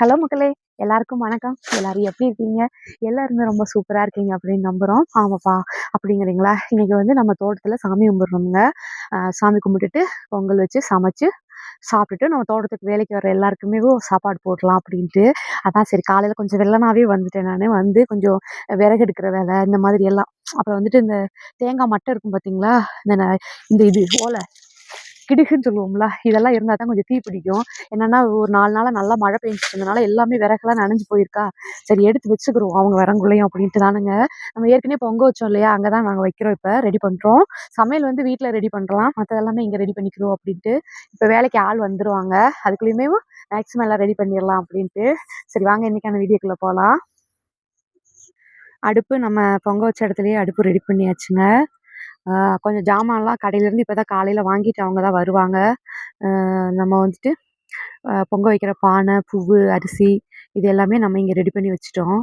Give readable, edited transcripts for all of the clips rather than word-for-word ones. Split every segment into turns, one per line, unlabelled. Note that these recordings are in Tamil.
ஹலோ மக்களே, எல்லாருக்கும் வணக்கம். எல்லாரும் எப்படி இருக்கீங்க? எல்லாருமே ரொம்ப சூப்பரா இருக்கீங்க அப்படின்னு நம்புறோம். ஆமாப்பா அப்படிங்கிறீங்களா? இன்னைக்கு வந்து நம்ம தோட்டத்துல சாமி கும்பிடுறோம்ங்க. சாமி கும்பிட்டுட்டு பொங்கல் வச்சு சமைச்சு சாப்பிட்டுட்டு நம்ம தோட்டத்துக்கு வேலைக்கு வர எல்லாருக்குமே சாப்பாடு போடலாம் அப்படின்ட்டு. அதான் சரி காலையில கொஞ்சம் வெள்ளனாவே வந்துட்டேன். நானு வந்து கொஞ்சம் விறகு எடுக்கிற வேலை இந்த மாதிரி எல்லாம். அப்புறம் வந்துட்டு இந்த தேங்காய் மட்டை இருக்கும் பார்த்தீங்களா? இந்த இது ஓலை கிடுகுன்னு சொல்லுவோம்ல, இதெல்லாம் இருந்தா தான் கொஞ்சம் தீ பிடிக்கும். என்னன்னா ஒரு 4 நாளா நல்லா மழை பெஞ்சுட்டு இருந்தனால எல்லாமே விறகுலாம் நனைஞ்சு போயிருக்கா. சரி எடுத்து வச்சுக்கிறோம் அவங்க வரங்குள்ளேயும் அப்படின்ட்டு தானுங்க. நம்ம ஏற்கனவே பொங்க வச்சோம் இல்லையா? அங்க தான் நாங்க வைக்கிறோம் இப்ப. ரெடி பண்றோம். சமையல் வந்து வீட்ல ரெடி பண்றோம். மத்ததெல்லாமே இங்க ரெடி பண்ணிக்கிறோம் அப்படின்ட்டு. இப்ப வேலைக்கு ஆள் வந்துருவாங்க. அதுக்குள்ளயுமே மேக்ஸிமம் எல்லாம் ரெடி பண்ணிடலாம் அப்படின்ட்டு. சரி வாங்க இன்னைக்கான வீடியோக்குள்ள போலாம். அடுப்பு நம்ம பொங்க வச்ச இடத்துலயே அடுப்பு ரெடி பண்ணியாச்சுங்க. கொஞ்சம் ஜாமான்லாம் கடையிலேருந்து இப்போ தான் காலையில் வாங்கிட்டு அவங்க தான் வருவாங்க. நம்ம வந்துட்டு பொங்க வைக்கிற பானை, பூவு, அரிசி இது எல்லாமே நம்ம இங்கே ரெடி பண்ணி வச்சுட்டோம்.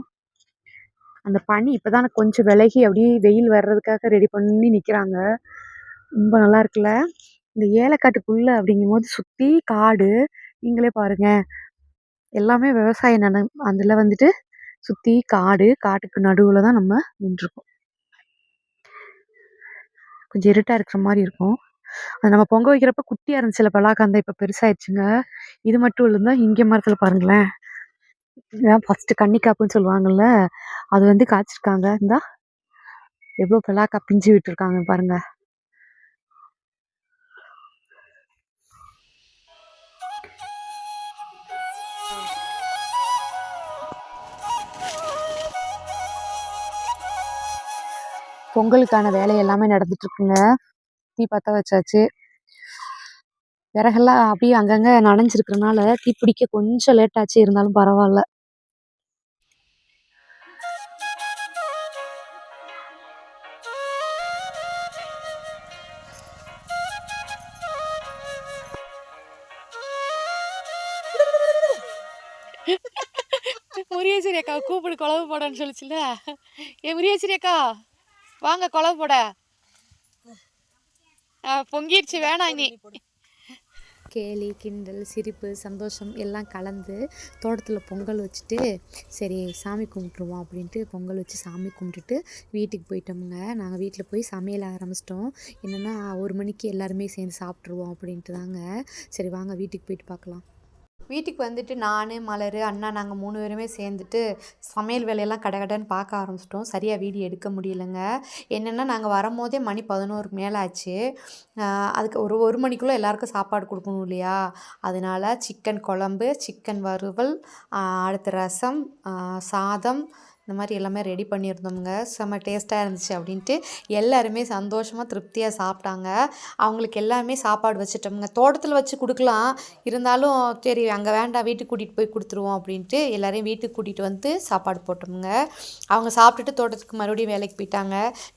அந்த பனி இப்போ தான் கொஞ்சம் விலகி அப்படியே வெயில் வர்றதுக்காக ரெடி பண்ணி நிற்கிறாங்க. ரொம்ப நல்லா இருக்குல்ல. இந்த ஏலக்காட்டுக்குள்ளே அப்படிங்கும்போது சுற்றி காடு. நீங்களே பாருங்க, எல்லாமே விவசாய நிலம். அதில் வந்துட்டு சுற்றி காடு, காட்டுக்கு நடுவில் தான் நம்ம நின்றுருக்கோம். கொஞ்சம் இருட்டாக இருக்கிற மாதிரி இருக்கும். அது நம்ம பொங்க வைக்கிறப்ப குட்டியாக இருந்துச்சுல பலாக்காந்தான், இப்போ பெருசாயிடுச்சுங்க. இது மட்டும் இல்லைங்க, இங்கே மரத்தில் பாருங்களேன், இதான் ஃபஸ்ட்டு கன்னிக்காப்புன்னு சொல்லுவாங்கல்ல, அது வந்து காய்ச்சிருக்காங்க. இந்தா எவ்வளோ பலாக்கா பிஞ்சு விட்டுருக்காங்க பாருங்க. பொங்கலுக்கான வேலை எல்லாமே நடந்துட்டு இருக்குங்க. தீ பற்ற வச்சாச்சு. விறகெல்லாம் அப்படியே அங்கங்கே நனைஞ்சிருக்கிறனால தீ பிடிக்க கொஞ்சம் லேட் ஆச்சு, இருந்தாலும் பரவாயில்ல. முரியேஸ்வரி அக்கா கூப்பிடு குழம்பு போடன்னு சொல்லிச்சுல. முரியேஸ்வரி அக்கா வாங்க குழம்பு போட. பொங்கிடுச்சு வேணாம் இனி. கேலி, கிண்டல், சிரிப்பு, சந்தோஷம் எல்லாம் கலந்து தோட்டத்தில் பொங்கல் வச்சுட்டு சரி சாமி கும்பிட்ருவோம் அப்படின்ட்டு பொங்கல் வச்சு சாமி கும்பிட்டுட்டு வீட்டுக்கு போயிட்டோமுங்க. நாங்கள் வீட்டில் போய் சமையல் ஆரம்பிச்சிட்டோம். என்னென்னா 1 மணிக்கு எல்லாருமே சேர்ந்து சாப்பிட்ருவோம் அப்படின்ட்டு தாங்க. சரி வாங்க வீட்டுக்கு போயிட்டு பார்க்கலாம். வீட்டுக்கு வந்துட்டு நான், மலர், அண்ணா நாங்கள் 3 பேருமே சேர்ந்துட்டு சமையல் வேலையெல்லாம் கடகடன்னு பார்க்க ஆரம்பிச்சிட்டோம். சரியாக வீடியோ எடுக்க முடியலைங்க. என்னென்னா நாங்கள் வரும்போதே மணி 11 மேலே ஆச்சு. அதுக்கு ஒரு மணிக்குள்ளே எல்லாருக்கும் சாப்பாடு கொடுக்கணும் இல்லையா? அதனால சிக்கன் குழம்பு, சிக்கன் வறுவல், அடுத்து ரசம், சாதம் இந்த மாதிரி எல்லாமே ரெடி பண்ணியிருந்தோமுங்க. செம்ம டேஸ்ட்டாக இருந்துச்சு அப்படின்ட்டு எல்லாருமே சந்தோஷமாக திருப்தியாக சாப்பிட்டாங்க. அவங்களுக்கு எல்லாருமே சாப்பாடு வச்சுட்டோமுங்க. தோட்டத்தில் வச்சு கொடுக்கலாம், இருந்தாலும் சரி அங்கே வேண்டாம் வீட்டுக்கு கூட்டிகிட்டு போய் கொடுத்துருவோம் அப்படின்ட்டு எல்லாரையும் வீட்டுக்கு கூட்டிகிட்டு வந்து சாப்பாடு போட்டோமுங்க. அவங்க சாப்பிட்டுட்டு தோட்டத்துக்கு மறுபடியும் வேலைக்கு போயிட்டாங்க.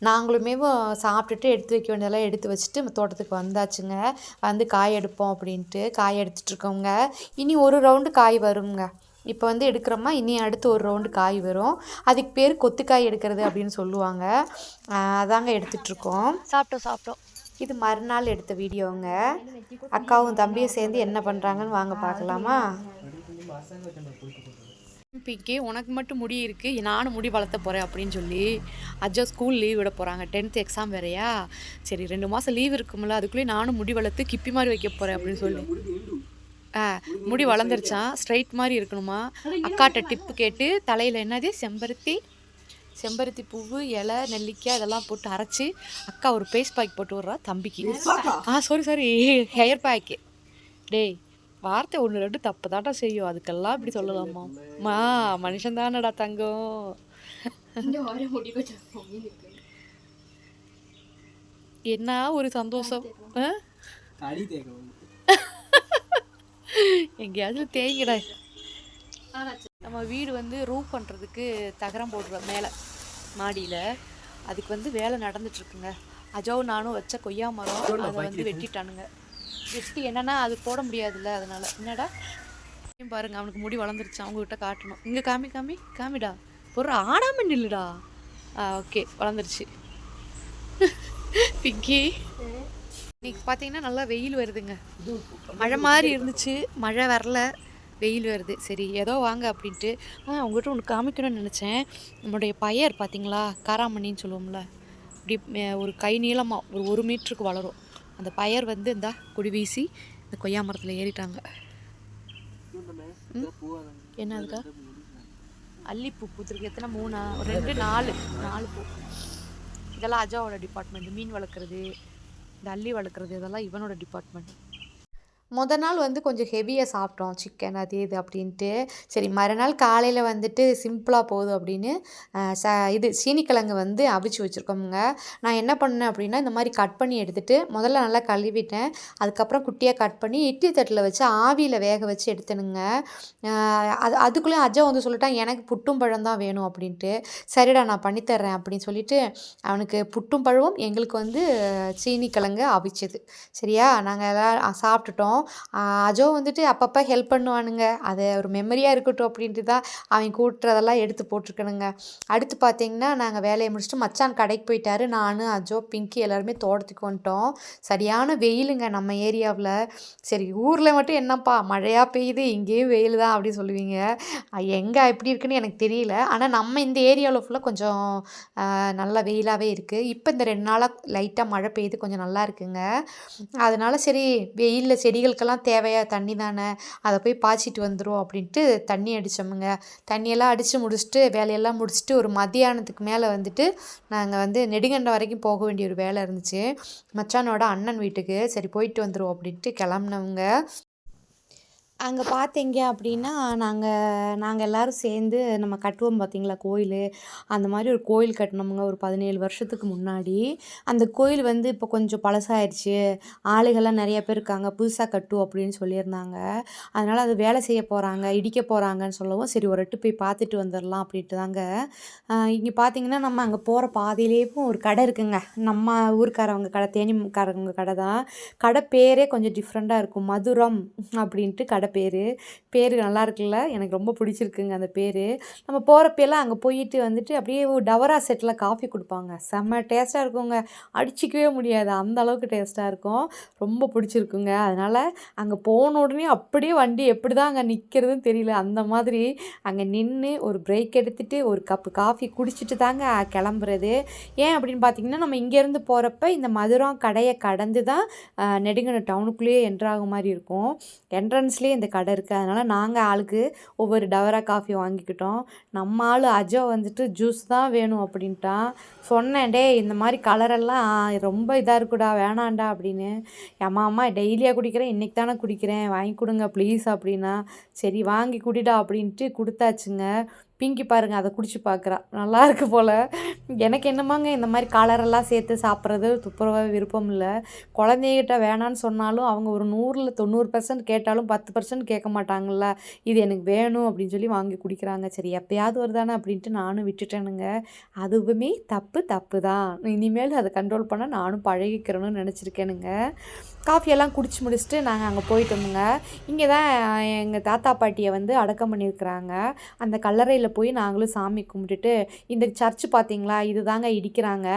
நாங்களுமே சாப்பிட்டுட்டு எடுத்து வைக்க வேண்டியதெல்லாம் எடுத்து வச்சுட்டு தோட்டத்துக்கு வந்தாச்சுங்க. வந்து காய் எடுப்போம் அப்படின்ட்டு காய் எடுத்துகிட்ருக்கோங்க. இனி ஒரு ரவுண்டு காய் வருங்க. இப்போ வந்து எடுக்கிறோமா, இனி அடுத்து ஒரு ரவுண்டு காய் வரும். அதுக்கு பேர் கொத்துக்காய் எடுக்கிறது அப்படின்னு சொல்லுவாங்க. அதாங்க எடுத்துகிட்ருக்கோம். சாப்பிட்டோம். இது மறுநாள் எடுத்த வீடியோங்க. அக்காவும் தம்பியும் சேர்ந்து என்ன பண்ணுறாங்கன்னு வாங்க பார்க்கலாமா? பிங்கி உனக்கு மட்டும் முடி இருக்குது, நானும் முடி வளர்த்த போகிறேன் அப்படின்னு சொல்லி அஜோ ஸ்கூல் லீவ் விட போகிறாங்க. 10th எக்ஸாம் வேறையா. சரி 2 மாதம் லீவ் இருக்கும்ல, அதுக்குள்ளேயே நானும் முடி வளர்த்து கிப்பி மாதிரி வைக்க போகிறேன் அப்படின்னு சொல்லி முடி வளர்ந்துருச்சான். ஸ்ட்ரைட் மாதிரி இருக்கணுமா. அக்காட்ட டிப்பு கேட்டு தலையில் என்னது செம்பருத்தி பூவு, இலை, நெல்லிக்காய் இதெல்லாம் போட்டு அரைச்சி அக்கா ஒரு பேஸ்ட் பேக் போட்டு விட்றா தம்பிக்கு. Sorry hair pack. டேய் வார்த்தை 1 2 தப்பு தாட்டா செய்யும், அதுக்கெல்லாம் இப்படி சொல்லலாமா? மனுஷன் தானடா தங்கம். என்ன ஒரு சந்தோஷம். எங்கேயாவது தேங்கிட. நம்ம வீடு வந்து ரூஃப் பண்ணுறதுக்கு தகரம் போடுறோம் மேலே மாடியில். அதுக்கு வந்து வேலை நடந்துட்டுருக்குங்க. அஜாவும் நானும் வச்ச கொய்யா மரம் அதை வந்து வெட்டிட்டானுங்க. வெட்டி என்னன்னா அது போட முடியாதுல்ல, அதனால. என்னடா பாருங்க, அவனுக்கு முடி வளர்ந்துருச்சு. அவங்ககிட்ட காட்டணும். இங்கே காமிடா பொருள் ஆடாமல் நில்லுடா. ஓகே வளர்ந்துருச்சு. பிங்கி இன்னைக்கு பார்த்தீங்கன்னா நல்லா வெயில் வருதுங்க. மழை மாதிரி இருந்துச்சு, மழை வரல. வெயில் வருது. சரி ஏதோ வாங்க அப்படின்ட்டு உங்கள்கிட்ட ஒன்று காமிக்கணும்னு நினச்சேன். நம்மளுடைய பயர் பார்த்தீங்களா, காராமணின்னு சொல்லுவோம்ல, இப்படி ஒரு கை நீளமாக ஒரு 1 மீட்டருக்கு வளரும். அந்த பயர் வந்து இந்தா கொடி வீசி இந்த கொய்யா மரத்தில் ஏறிட்டாங்க. என்னதுக்கா? அல்லிப்பூ பூத்துருக்கு. எத்தனை? 3, 2, 4 பூ. இதெல்லாம் அஜாவோட டிபார்ட்மெண்ட். மீன் வளர்க்குறது, இந்த அல்லி வளர்க்குறது இதெல்லாம் இவனோட டிபார்ட்மெண்ட். நாள் வந்து கொஞ்சம் ஹெவியாக சாப்பிட்டோம் சிக்கன் அது இது அப்படின்ட்டு. சரி மறுநாள் காலையில் வந்துட்டு சிம்பிளாக போதும் அப்படின்னு இது சீனிக்கிழங்கு வந்து அவிச்சு வச்சுருக்கோமுங்க. நான் என்ன பண்ணேன் அப்படின்னா, இந்த மாதிரி கட் பண்ணி எடுத்துகிட்டு முதல்ல நல்லா கழுவிட்டேன். அதுக்கப்புறம் குட்டியாக கட் பண்ணி இட்லி தட்டில் வச்சு ஆவியில் வேக வச்சு எடுத்தேனுங்க. அதுக்குள்ளேயும் அஜா வந்து சொல்லிட்டான், எனக்கு புட்டும் பழம் தான் வேணும் அப்படின்ட்டு. சரிடா நான் பண்ணித்தர்றேன் அப்படின்னு சொல்லிட்டு அவனுக்கு புட்டும் பழமும் எங்களுக்கு வந்து சீனிக்கிழங்கு அவிச்சது. சரியா, நாங்கள் எல்லாம் சாப்பிட்டுட்டோம். அஜோ வந்துட்டு அப்பப்போ ஹெல்ப் பண்ணுவானுங்க. அது ஒரு மெமரியாக இருக்கட்டும் அப்படின்ட்டு தான் அவன் கூட்டுறதெல்லாம் எடுத்து போட்டிருக்கணுங்க. அடுத்து பார்த்தீங்கன்னா, நாங்கள் வேலையை முடிச்சுட்டு மச்சான் கடைக்கு போயிட்டாரு. நான், அஜோ, பிங்கி எல்லாருமே தோட்டத்துக்கு வந்துட்டோம். சரியான வெயிலுங்க நம்ம ஏரியாவில். சரி ஊரில் மட்டும் என்னப்பா மழையாக பெய்யுது, இங்கேயும் வெயில் தான் அப்படி சொல்லுவீங்க. எங்கே எப்படி இருக்குன்னு எனக்கு தெரியல. ஆனால் நம்ம இந்த ஏரியாவில் ஃபுல்லாக கொஞ்சம் நல்லா வெயிலாகவே இருக்குது. இப்போ இந்த 2 நாளாக லைட்டாக மழை பெய்யுது, கொஞ்சம் நல்லா இருக்குங்க. அதனால் சரி வெயிலில் செடிகளுக்கெல்லாம் தேவையா தண்ணி தானே, அதை போய் பாய்ச்சிட்டு வந்துடும் அப்படின்ட்டு தண்ணி அடித்தோமுங்க. தண்ணியெல்லாம் அடித்து முடிச்சுட்டு வேலையெல்லாம் முடிச்சுட்டு ஒரு மத்தியானத்துக்கு மேலே வந்துட்டு நாங்கள் வந்து நெடுங்கண்டம் வரைக்கும் போக வேண்டிய ஒரு வேலை இருந்துச்சு மச்சானோட அண்ணன் வீட்டுக்கு. சரி போயிட்டு வந்துடும் அப்படின்ட்டு கிளம்புனவங்க. அங்கே பார்த்தீங்க அப்படின்னா, நாங்கள் எல்லோரும் சேர்ந்து நம்ம கட்டுவோம் பார்த்தீங்களா கோயில், அந்த மாதிரி ஒரு கோயில் கட்டினோமுங்க ஒரு 17 வருஷத்துக்கு முன்னாடி. அந்த கோயில் வந்து இப்போ கொஞ்சம் பழசாயிருச்சு, ஆளுகள்லாம் நிறைய பேர் இருக்காங்க, புதுசாக கட்டுவோம் அப்படின்னு சொல்லியிருந்தாங்க. அதனால் அது வேலை செய்ய போகிறாங்க, இடிக்க போகிறாங்கன்னு சொல்லவும், சரி ஒரு எட்டு போய் பார்த்துட்டு வந்துடலாம் அப்படின்ட்டு தாங்க. இங்கே பார்த்தீங்கன்னா, நம்ம அங்கே போகிற பாதையிலேயும் ஒரு கடை இருக்குங்க. நம்ம ஊருக்காரவங்க கடை, தேனிக்காரவங்க கடை தான். கடை பேரே கொஞ்சம் டிஃப்ரெண்ட்டாக இருக்கும், மதுரம் அப்படின்ட்டு கடை பேர் நல்லா இருக்குல்ல, எனக்கு ரொம்ப பிடிச்சிருக்குங்க அந்த பேர். நம்ம போகிறப்பெல்லாம் அங்கே போயிட்டு வந்துட்டு அப்படியே டவரா செட்டில் காஃபி கொடுப்பாங்க. செம்ம டேஸ்ட்டாக இருக்குங்க, அடிச்சிக்கவே முடியாது, அந்த அளவுக்கு டேஸ்ட்டாக இருக்கும். ரொம்ப பிடிச்சிருக்குங்க. அதனால் அங்கே போன உடனே அப்படியே வண்டி எப்படி தான் அங்கே நிற்கிறதுன்னு தெரியல, அந்த மாதிரி அங்கே நின்று ஒரு பிரேக் எடுத்துகிட்டு ஒரு கப்பு காஃபி குடிச்சிட்டு தாங்க கிளம்புறது. ஏன் அப்படின்னு பார்த்தீங்கன்னா, நம்ம இங்கேருந்து போகிறப்ப இந்த மதுரம் கடையை கடந்து தான் நெடுங்கணம் டவுனுக்குள்ளேயே என்ட்ராக மாதிரி இருக்கும். என்ட்ரன்ஸ்லேயே இந்த கடை இருக்குது. அதனால் நாங்கள் ஆளுக்கு ஒவ்வொரு டவரா காஃபி வாங்கிக்கிட்டோம். நம்ம ஆள் அஜோ வந்துட்டு ஜூஸ் தான் வேணும் அப்படின்ட்டான். சொன்னேன், டே இந்த மாதிரி கலரெல்லாம் ரொம்ப இதாக இருக்குடா, வேணாண்டா அப்படின்னு. அம்மா டெய்லியாக குடிக்கிறேன், இன்றைக்கி தானே குடிக்கிறேன், வாங்கி கொடுங்க ப்ளீஸ் அப்படின்னா. சரி வாங்கி குடிடா அப்படின்ட்டு கொடுத்தாச்சுங்க. பிங்கி பாருங்கள் அதை குடிச்சு பார்க்குறா, நல்லா இருக்கு போல். எனக்கு என்னமாங்க இந்த மாதிரி கலரெல்லாம் சேர்த்து சாப்பிட்றது துப்புரவாக விருப்பம் இல்லை. குழந்தைகிட்ட வேணான்னு சொன்னாலும் அவங்க ஒரு 100ல் 90% கேட்டாலும் 10% கேட்க மாட்டாங்கள்ல, இது எனக்கு வேணும் அப்படின்னு சொல்லி வாங்கி குடிக்கிறாங்க. சரி எப்போயாவது வருதானே அப்படின்ட்டு நானும் விட்டுட்டேனுங்க. அதுவுமே தப்பு தான். இனிமேல் அதை கண்ட்ரோல் பண்ண நானும் பழகிக்கிறேன்னு நினச்சிருக்கேனுங்க. காஃபியெல்லாம் குடிச்சு முடிச்சுட்டு நாங்கள் அங்கே போயிட்டோமுங்க. இங்கே தான் எங்கள் தாத்தா பாட்டியை வந்து அடக்கம் பண்ணியிருக்கிறாங்க. அந்த கல்லறையில் போய் நாங்களும் சாமி கும்பிட்டுட்டு, இந்த சர்ச்சு பார்த்தீங்களா, இது தாங்க இடிக்கிறாங்க.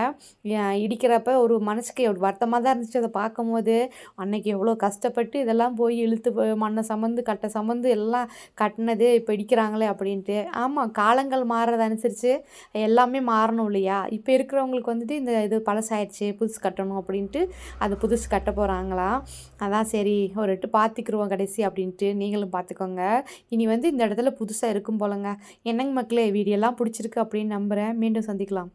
இடிக்கிறப்ப ஒரு மனசுக்கு எவ்வளோ வருத்தமாக தான் இருந்துச்சு அதை பார்க்கும்போது. அன்னைக்கு எவ்வளோ கஷ்டப்பட்டு இதெல்லாம் போய் இழுத்து மண்ணை சமந்து கட்டை சமந்து எல்லாம் கட்டினது இப்போ இடிக்கிறாங்களே அப்படின்ட்டு. ஆமாம், காலங்கள் மாறுறது அனுசரித்து எல்லாமே மாறணும் இல்லையா. இப்போ இருக்கிறவங்களுக்கு வந்துட்டு இந்த இது பழசாயிடுச்சு, புதுசு கட்டணும் அப்படின்ட்டு அது புதுசு கட்ட போகிறாங்களா. அதான் சரி ஒரு எட்டு பார்த்துக்குருவோம் கடைசி அப்படின்ட்டு. நீங்களும் பார்த்துக்கோங்க. இனி வந்து இந்த இடத்துல புதுசாக இருக்கும் போலங்க. என்னங்க மக்களே, வீடியோலாம் பிடிச்சிருக்கு அப்படின்னு நம்புகிறேன். மீண்டும் சந்திக்கலாம்.